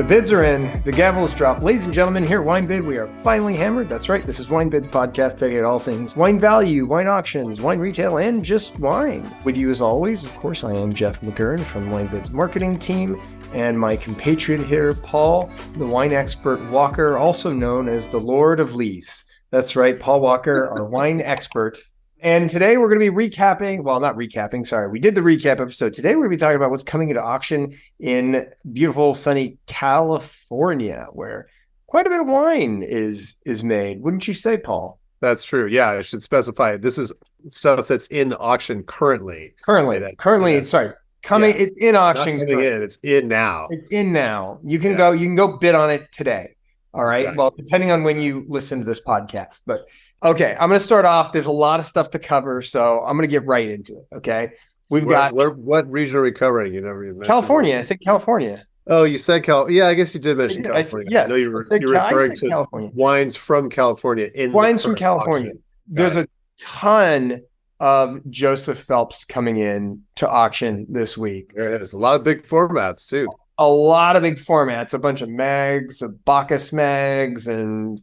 bids are in. The gavel is dropped. Ladies and gentlemen, here at WineBid, we are finally hammered. That's right. This is WineBid's podcast dedicated to all things wine value, wine auctions, wine retail, and just wine. With you as always, of course, I am Jeff McGurn from WineBid's marketing team, and my compatriot here, Paul, the wine expert Walker, also known as the Lord of Lees. That's right, Paul Walker, our wine expert. And today we're going to be recapping, well, not recapping, sorry. We did the recap episode. Today we're going to be talking about what's coming into auction in beautiful, sunny California, where quite a bit of wine is made. Wouldn't you say, Paul? That's true. Yeah, I should specify. This is stuff that's in auction currently. Sorry. It's in auction. Not coming in, it's in now. It's in now. You can go bid on it today. All right. Exactly. Well, depending on when you listen to this podcast. But okay, I'm going to start off. There's a lot of stuff to cover, so I'm going to get right into it. Okay. What region are we covering? You never even mentioned California. I said California. Oh, you said California. Yeah, I guess you did mention California. Yes. I know you're referring to California. Wines from California. Wines from California. There's a ton of Joseph Phelps coming in to auction this week. There is a lot of big formats too. A lot of big formats, a bunch of mags, of Bacchus mags, and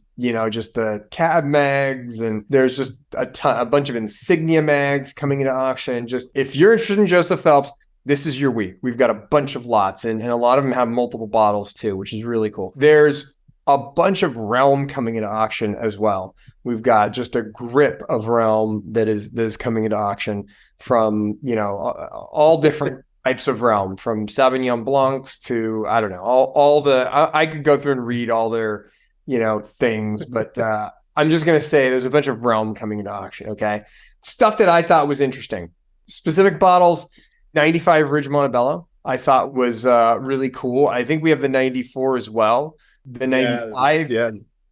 just the cab mags, and there's just a bunch of insignia mags coming into auction. Just if you're interested in Joseph Phelps, this is your week. We've got a bunch of lots, and a lot of them have multiple bottles too, which is really cool. There's a bunch of Realm coming into auction as well. We've got just a grip of Realm that is coming into auction from all different types of Realm, from Sauvignon Blancs to, I don't know, all the, I could go through and read all their, things, but I'm just going to say there's a bunch of Realm coming into auction. Okay. Stuff that I thought was interesting. Specific bottles, 95 Ridge Montebello, I thought was really cool. I think we have the 94 as well. The 95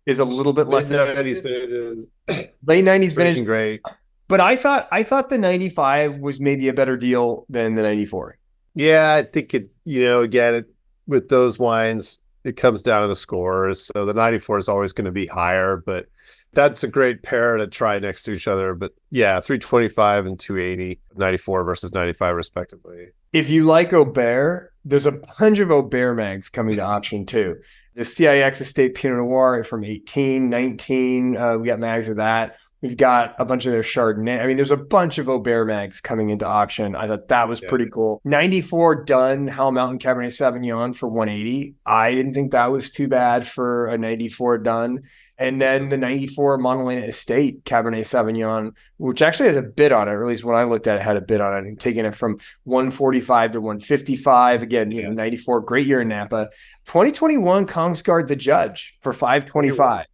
is a little bit less. Late 90s vintage. Late 90s vintage. Great. But I thought the 95 was maybe a better deal than the 94. Yeah, I think again, with those wines, it comes down to scores. So the 94 is always going to be higher, but that's a great pair to try next to each other. But yeah, 325 and 280, 94 versus 95 respectively. If you like Aubert, there's a bunch of Aubert mags coming to auction too. The CIX Estate Pinot Noir from 18, 19, we got mags of that. We've got a bunch of their Chardonnay. I mean, there's a bunch of Aubert mags coming into auction. I thought that was pretty cool. 94 Dun Howell Mountain Cabernet Sauvignon for 180. I didn't think that was too bad for a 94 Dun. And then the 94 Montelena Estate Cabernet Sauvignon, which actually has a bid on it, or at least when I looked at it, had a bid on it, and taking it from 145 to 155. Again, 94, great year in Napa. 2021 Kongsgaard The Judge for 525.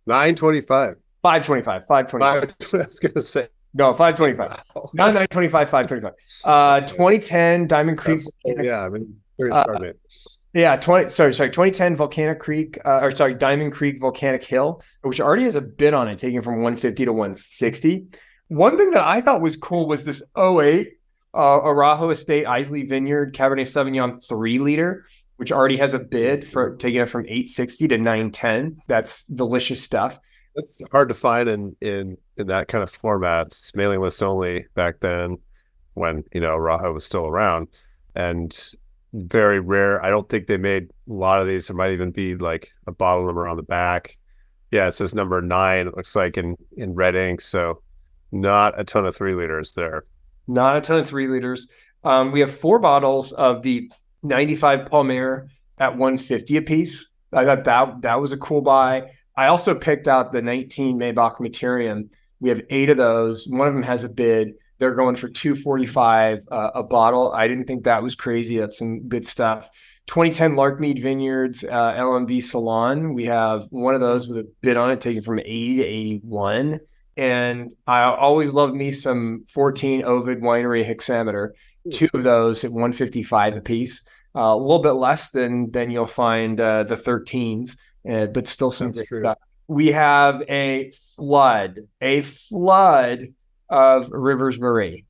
925. 525. I was going to say. No, 525. Wow. Not 925, 525. 2010 Diamond Creek. Yeah, 2010 Volcanic Creek, Diamond Creek Volcanic Hill, which already has a bid on it, taken from 150 to 160. One thing that I thought was cool was this 08 Arajo Estate Isley Vineyard Cabernet Sauvignon 3-liter, which already has a bid for taking it from 860 to 910. That's delicious stuff. It's hard to find in that kind of formats, mailing list only back then, when Arajo was still around, and very rare. I don't think they made a lot of these. There might even be like a bottle number on the back. Yeah, it says number 9. It looks like in red ink. So not a ton of 3-liters there. Not a ton of 3-liters. We have 4 bottles of the 95 Palmer at 150 a piece. I thought that was a cool buy. I also picked out the 19 Maybach Materium. We have 8 of those. One of them has a bid. They're going for $245 a bottle. I didn't think that was crazy. That's some good stuff. 2010 Larkmead Vineyards LMB Salon. We have one of those with a bid on it, taken from 80 to 81. And I always love me some 14 Ovid Winery Hexameter. 2 of those at $155 a piece. A little bit less than you'll find the 13s. But still some good stuff. We have a flood of Rivers Marie.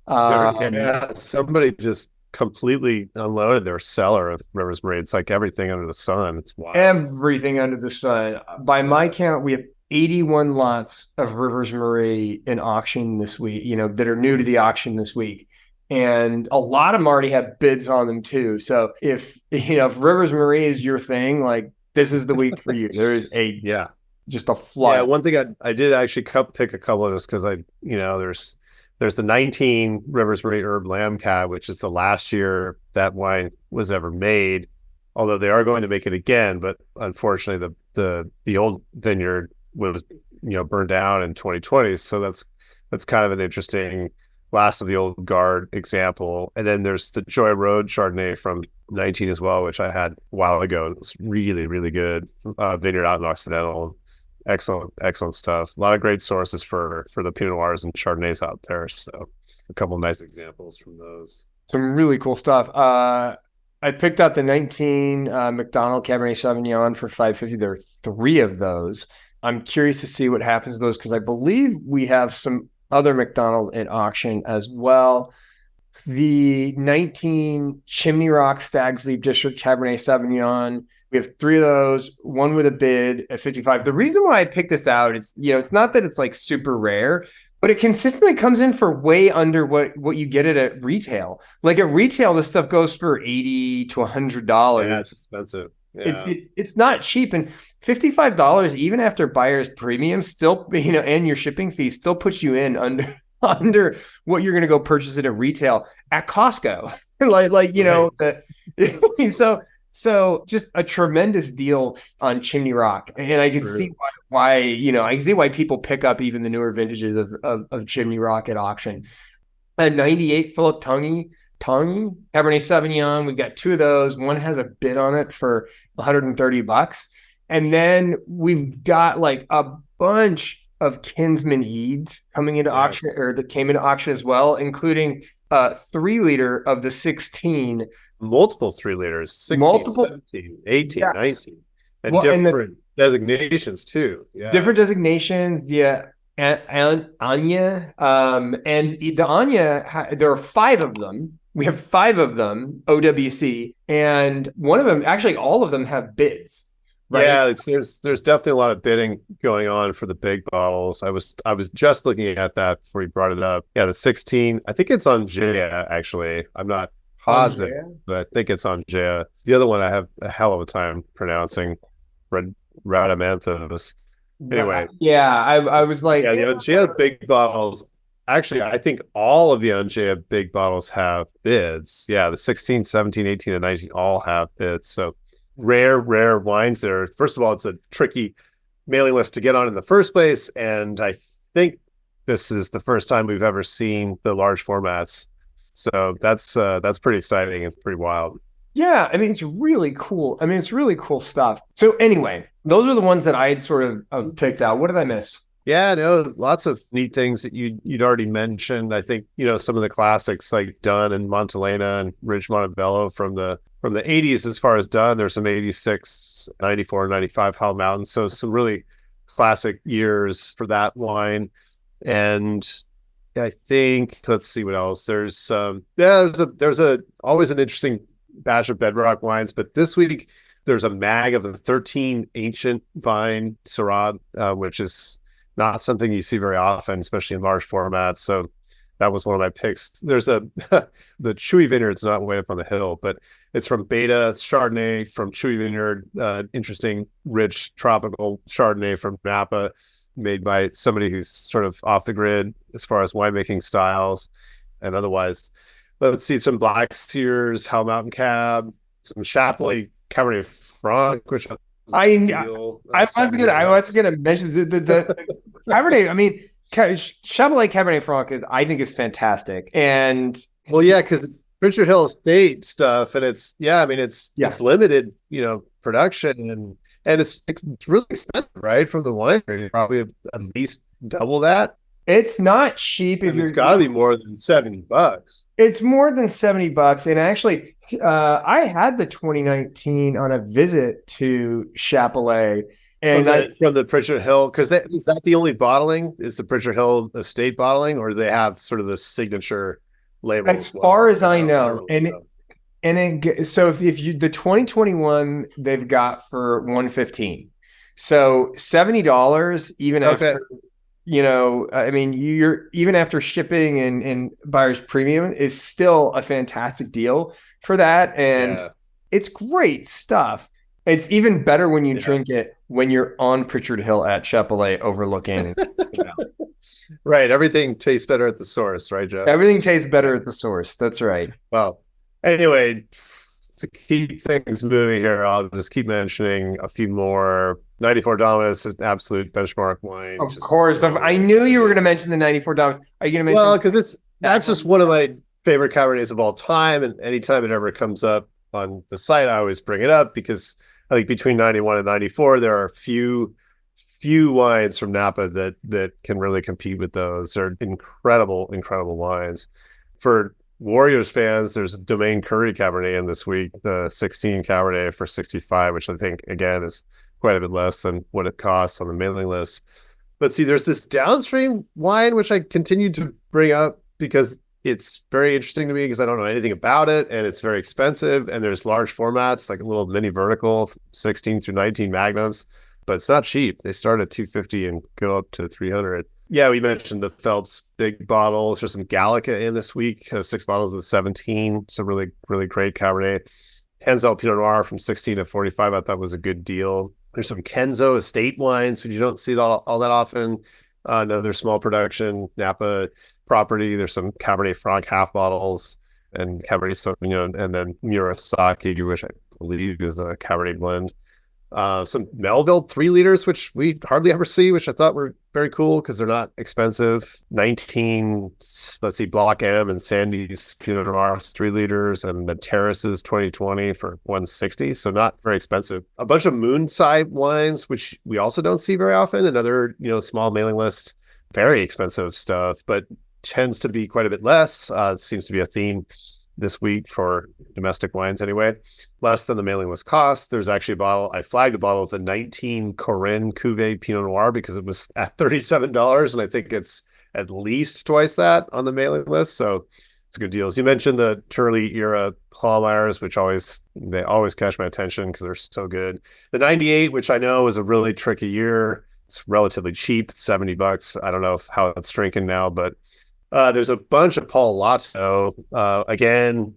Somebody just completely unloaded their cellar of Rivers Marie. It's like everything under the sun. It's wild. Everything under the sun. By my count, we have 81 lots of Rivers Marie in auction this week, that are new to the auction this week. and a lot of them already have bids on them too. So if if Rivers Marie is your thing, like this is the week for you. There is a Yeah. just a Yeah, flood. one thing I did actually pick a couple of this because there's the 19 Rivers Marie Herb Lamb Cab, which is the last year that wine was ever made. Although they are going to make it again, but unfortunately the old vineyard was burned down in 2020. So that's kind of an interesting last of the old guard example. And then there's the Joy Road Chardonnay from 19 as well, which I had a while ago. It was really, really good. Vineyard out in Occidental. Excellent stuff. A lot of great sources for the Pinot Noirs and Chardonnays out there. So a couple of nice examples from those. Some really cool stuff. I picked out the 19 McDonald Cabernet Sauvignon for $5.50. There are 3 of those. I'm curious to see what happens to those because I believe we have some other McDonald at auction as well. The 19 Chimney Rock Stag's Leap District Cabernet Sauvignon. We have 3 of those, one with a bid at 55. The reason why I picked this out is, it's not that it's like super rare, but it consistently comes in for way under what you get it at retail. Like at retail, this stuff goes for $80 to $100. Yeah, it's expensive. Yeah. It's not cheap, and $55 even after buyer's premium still, and your shipping fee still puts you in under what you're going to go purchase it at retail at Costco. So just a tremendous deal on Chimney Rock, and I can see why I can see why people pick up even the newer vintages of Chimney Rock at auction. A 98 Philip Tongy Cabernet Sauvignon. We've got 2 of those. One has a bid on it for $130, and then we've got like a bunch of Kinsman Eads coming into auction, or that came into auction as well, including 3 liter of the 16. Multiple 3 liters, 16, 17, 18, 19, and different designations too. Yeah. Different designations, yeah. And Anya, and the Anya, there are 5 of them. We have 5 of them, OWC, and one of them, actually all of them have bids. Right? Yeah, there's definitely a lot of bidding going on for the big bottles. I was just looking at that before you brought it up. Yeah, the 16, I think it's on Jaya, actually. I'm not positive, but I think it's on Jaya. The other one I have a hell of a time pronouncing, Radamanthus. Anyway. Yeah, I was like... Yeah, the Angea big bottles, actually, I think all of the Angea big bottles have bids. Yeah, the 16, 17, 18, and 19 all have bids. So rare wines there. First of all, it's a tricky mailing list to get on in the first place, and I think this is the first time we've ever seen the large formats. So that's pretty exciting. It's pretty wild. Yeah, I mean, it's really cool. I mean, it's really cool stuff. So anyway, those are the ones that I had sort of picked out. What did I miss? Yeah, no, lots of neat things that you'd already mentioned. I think, some of the classics like Dunn and Montelena and Ridge Montebello from the 80s as far as Dunn. There's some 86, 94, 95 Howell Mountains. So some really classic years for that wine. And I think, let's see what else. There's always an interesting batch of bedrock wines, but this week there's a mag of the 13 ancient vine Syrah, which is not something you see very often, especially in large formats. So that was one of my picks. There's the Chewy Vineyard's not way up on the hill, but it's from Beta Chardonnay from Chewy Vineyard. Interesting, rich tropical Chardonnay from Napa, made by somebody who's sort of off the grid as far as winemaking styles and otherwise. Let's see, some Black Sears, Howell Mountain Cab, some Chapelet Cabernet Franc, which I was gonna mention the Cabernet. I mean, Chapelet Cabernet Franc is fantastic, and well, yeah, because it's Richard Hill Estate stuff, and it's limited, production, and it's really expensive, right? From the winery, probably at least double that. It's not cheap. It's got to be more than $70. It's more than $70, and actually, I had the 2019 on a visit to Chapelet, and from the Pritchard Hill, because is that the only bottling? Is the Pritchard Hill Estate bottling, or do they have sort of the signature label? As far as I know, so if you the 2021 they've got for $115, so $70 even after. I mean, you're even after shipping and buyer's premium is still a fantastic deal for that. And Yeah. it's great stuff. It's even better when you Yeah. drink it when you're on Pritchard Hill at Chapelay overlooking. You know, Right. Everything tastes better at the source, right, Jeff? everything tastes Yeah. better at the source. That's right. Well, anyway, to keep things moving here, I'll just keep mentioning a few more. 94 Dominus is an absolute benchmark wine. Of Just course. I knew you were going to mention the $94. Are you going to mention? well, because that's just one of my favorite Cabernets of all time, and anytime it ever comes up on the site, I always bring it up because I think between 91 and 94, there are few wines from Napa that can really compete with those. They're incredible wines. For Warriors fans, there's a Domaine Curry Cabernet in this week, the 16 Cabernet for 65, which I think again is quite a bit less than what it costs on the mailing list. But see, there's this downstream wine which I continue to bring up because it's very interesting to me because I don't know anything about it, and it's very expensive, and there's large formats like a little mini vertical 16 through 19 magnums, but it's not cheap. They start at 250 and go up to 300. Yeah, we mentioned the Phelps big bottles. There's some Gallica in this week, 6 bottles of the 17. So really great Cabernet. Henzel Pinot Noir from 16 to 45 I thought was a good deal. There's some Kenzo estate wines, which you don't see all that often. Another small production Napa property. There's some Cabernet Franc half bottles and Cabernet Sauvignon, and then Murasaki, which I believe is a Cabernet blend. Some Melville 3 liters, which we hardly ever see, which I thought were very cool because they're not expensive. 19, let's see, Block M and Sandy's Pinot Noir 3 liters, and the Terraces 2020 for 160. So not very expensive. A bunch of Moonside wines, which we also don't see very often. Another, small mailing list, very expensive stuff, but tends to be quite a bit less. It seems to be a theme this week for domestic wines anyway. Less than the mailing list cost. There's actually I flagged a bottle of the 19 Corinne Cuvée Pinot Noir because it was at $37, and I think it's at least twice that on the mailing list. So it's a good deal. As you mentioned, the Turley era Pallmeyers, which they always catch my attention because they're so good. The 98, which I know was a really tricky year. It's relatively cheap, $70. I don't know how it's drinking now, but there's a bunch of Paul Lotto. Again,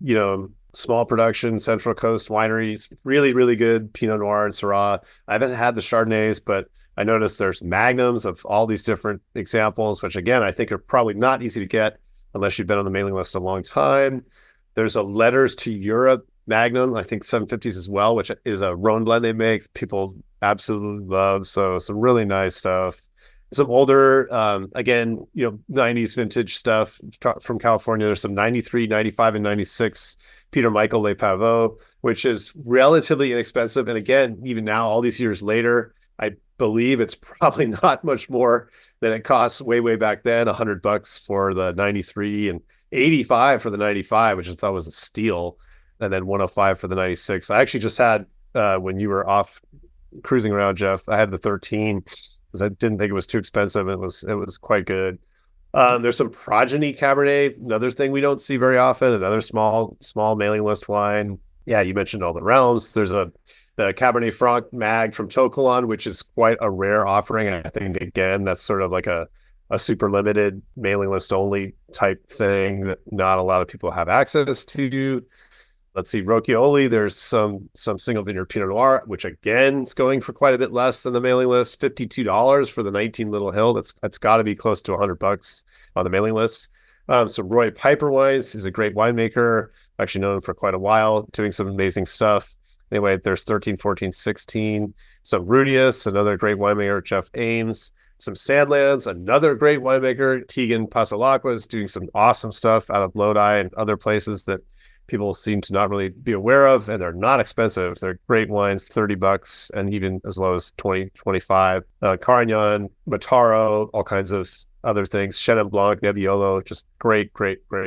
small production, Central Coast wineries, really good Pinot Noir and Syrah. I haven't had the Chardonnays, but I noticed there's magnums of all these different examples, which again, I think are probably not easy to get unless you've been on the mailing list a long time. There's a Letters to Europe Magnum, I think 750s as well, which is a Rhone blend they make. People absolutely love. So some really nice stuff. Some older, again, 90s vintage stuff from California. There's some 93, 95, and 96 Peter Michael Le Pavot, which is relatively inexpensive. And again, even now, all these years later, I believe it's probably not much more than it costs way back then. $100 for the 93 and 85 for the 95, which I thought was a steal. And then 105 for the 96. I actually just had, when you were off cruising around, Jeff, I had the 13 because I didn't think it was too expensive. It was quite good. There's some Progeny Cabernet, another thing we don't see very often, another small mailing list wine. Yeah, you mentioned all the realms. There's the Cabernet Franc Mag from Tocolon, which is quite a rare offering. I think, again, that's sort of like a super limited mailing list only type thing that not a lot of people have access to. Let's see, Rocchioli, there's some single vineyard Pinot Noir, which again is going for quite a bit less than the mailing list. $52 for the 19 Little Hill. That's got to be close to $100 on the mailing list. So Roy Piper Wines is a great winemaker, actually known for quite a while, doing some amazing stuff. Anyway, there's 13, 14, 16. Some Rudius, another great winemaker, Jeff Ames. Some Sandlands, another great winemaker, Tegan Pasalacqua, is doing some awesome stuff out of Lodi and other places that people seem to not really be aware of, and they're not expensive. They're great wines, $30, and even as low as 20, 25. Carignan, Mataro, all kinds of other things. Chenin Blanc, Nebbiolo, just great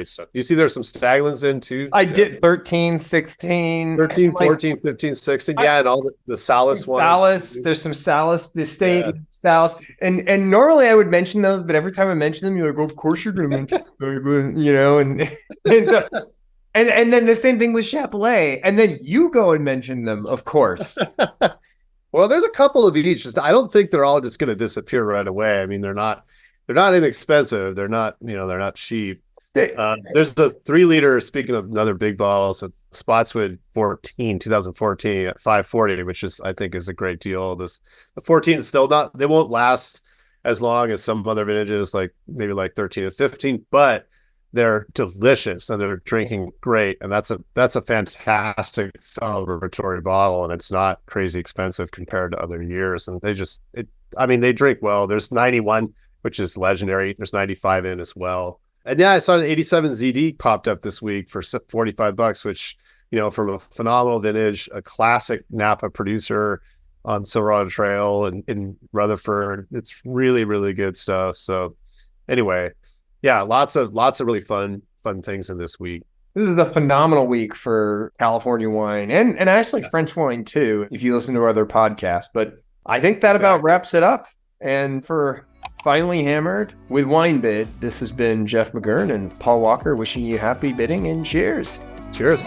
stuff. You see there's some Staglins in too? I did 13, 16. 13, 14, 15, 16. Yeah, and all the Salis ones. Salis, there's some Salis, the state Salis. And normally I would mention those, but every time I mention them, you're like, of course you're going to mention, and so... And then the same thing with Chapelay. And then you go and mention them, of course. Well, there's a couple of each. I don't think they're all just going to disappear right away. I mean, they're not not inexpensive. They're not, they're not cheap. They- There's the 3 liter, speaking of another big bottle, so Spotswood 2014 at 540, which I think is a great deal. The 14 is still not, they won't last as long as some other vintages, like maybe like 13 or 15, but they're delicious and they're drinking great. And that's a fantastic celebratory bottle, and it's not crazy expensive compared to other years. And they drink well. There's 91, which is legendary. There's 95 in as well. And yeah, I saw an 87 ZD popped up this week for $45, which, from a phenomenal vintage, a classic Napa producer on Silverado Trail and in Rutherford. It's really, really good stuff. So anyway, yeah, lots of really fun things in this week. This is a phenomenal week for California wine and actually French wine too, if you listen to our other podcasts. But I think that about wraps it up. And for Finally Hammered with WineBid, this has been Jeff McGurn and Paul Walker wishing you happy bidding and cheers. Cheers.